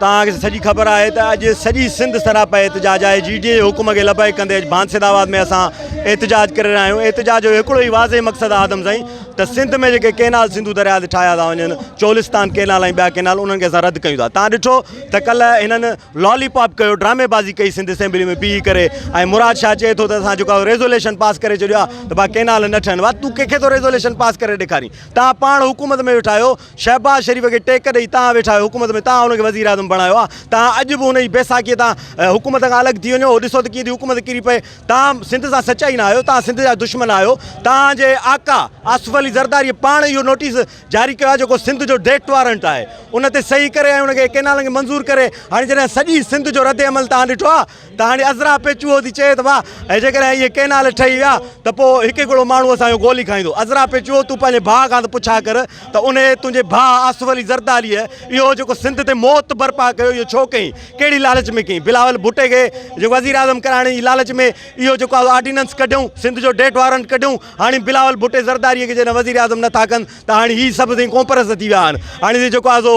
तव्हांखे सॼी ख़बर आहे त अॼु सॼी सिंध सरापा एहतजाज आहे GDA जे हुकुम खे लबे कंदे बांसिदाबाद में असां एहतजाज करे रहिया आहियूं। एहतजाज जो हिकिड़ो ई वाज़े मक़सदु आहे आदम साईं त सिंध में जेके कैनाल सिंधु दरिया ते ठाहिया था वञनि, चोलिस्तान कैनाल ऐं ॿिया कैनाल, उन्हनि खे असां रद्द कयूं था। तव्हां ॾिठो त कल्ह हिननि लॉलीपॉप कयो, ड्रामेबाज़ी कई सिंध असेंबली में बीह करे, ऐं मुराद शाह चए थो त असां जेको रेज़ोल्यूशन पास करे छॾियो आहे त भाउ कैनाल न ठहनि। भाउ तूं कंहिंखे थो रेज़ोल्यूशन पास करे ॾेखारी? तव्हां पाण हुकूमत में वेठा आहियो, शहबाज़ शरीफ़ खे टेक ॾेई तव्हां वेठा आहियो हुकूमत में, तव्हां हुनखे वज़ीर आज़म बणायो आहे। तव्हां अॼु बि हुन जी बैसाखीअ तव्हां हुकूमत खां अलॻि थी वञो, ॾिसो त कीअं थी हुकूमत किरी पए। तव्हां सिंध सां सचाई न आहियो, तव्हां सिंध जा दुश्मन आहियो। तव्हांजे आका आसिफ अली ज़रदारी पाण इहो नोटिस जारी कयो आहे जेको सिंध जो डेट वारंट आहे, उन ते सही करे ऐं उनखे कैनाल खे मंज़ूर करे। हाणे जॾहिं सॼी सिंध जो रद्द अमल तव्हां ॾिठो आहे त हाणे अज़रा पेचूओ थी चए त भाउ ऐं जेकॾहिं इहे कैनाल ठही विया त पोइ हिकु हिकिड़ो माण्हू असांजो गोली खाईंदो। अज़रा पेचूओ तूं पंहिंजे भाउ खां त पुछा कर त उन तुंहिंजे भाउ आसिफ अली ज़रदारीअ इहो जेको सिंध ते मौत बर्पा कयो, इहो छो कई, कहिड़ी लालच में कई? बिलावल भुट्टे खे जेको वज़ीर आज़म कराइण जी लालच में इहो जेको आहे ऑर्डिनेंस कढियूं, सिंध जो डेट वारंट कढियूं। हाणे बिलावल भुट्टे ज़रदारीअ खे जॾहिं वज़ीर आज़म नथा कनि त हाणे हीअ सभु थी कॉम्प्रेस थी विया आहिनि। हाणे जेको आहे सो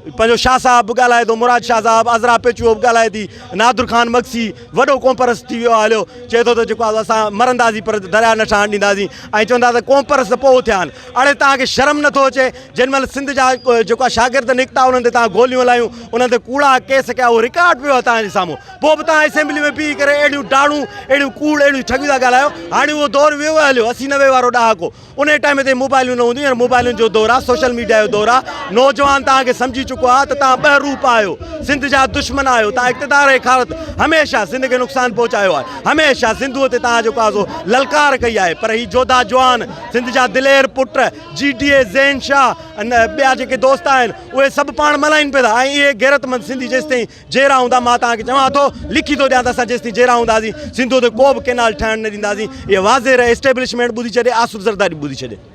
पंहिंजो शाह साहब बि ॻाल्हाए थो, मुराद शाह साहब, अज़रा पेचूओ बि ॻाल्हाए थी, नादुर ख़ान मक्सी, वॾो कॉम्प्रेस थी वियो आहे। हलियो चए थो त जेको आहे असां मरंदासीं पर दरिया न ठहणु ॾींदासीं, ऐं चवंदा त कॉम्प्रेस त पोइ थिया आहिनि। हाणे तव्हांखे शर्म नथो अचे? जेॾी महिल सिंध जा जेको आहे शागिर्द निकिता उन्हनि ते तव्हां गोलियूं हलायूं, उन्हनि ते कूड़ा केस कया, उहो रिकॉर्ड पियो आहे तव्हांजे साम्हूं। पोइ बि तव्हां असेंबली में बीह करे अहिड़ियूं डाड़ूं, अहिड़ियूं कूड़, अहिड़ियूं ठगियूं था ॻाल्हायो। हाणे उहो दौरु वियो आहे, हलियो 80-90 वारो ॾहाको। उन टाइम ते मोबाइलियूं न हूंदियूं, मोबाइलुनि जो दौरु आहे, सोशल मीडिया जो दौरु आहे। नौजवान तव्हांखे सम्झी चुको आहे त तव्हां रूप आहियो, सिंध जा दुश्मन आहियो। तव्हां इक़्तिदार जी खारत हमेशह सिंध खे नुक़सानु पहुचायो आहे, हमेशह सिंधूअ ते तव्हां जेको आहे सो ललकार कई आहे। पर ही जोधा जवान, सिंध जा दिलेर पुट, GDA ज़ैन शाह, ॿिया जेके दोस्त आहिनि उहे सभु पाण मल्हाइनि पिया था। ऐं इहे गैरतमंद सिंधी जेसिताईं जहिड़ा हूंदा, मां तव्हांखे चवां थो, लिखी थो ॾियां त असां जेसिताईं जहिड़ा हूंदासीं सिंधू ते को बि कैनाल ठहणु न ॾींदासीं। इहे वाज़े रहे, एस्टेब्लिशमेंट ॿुधी छॾे, आसिफ ज़रदारी ॿुधी छॾे।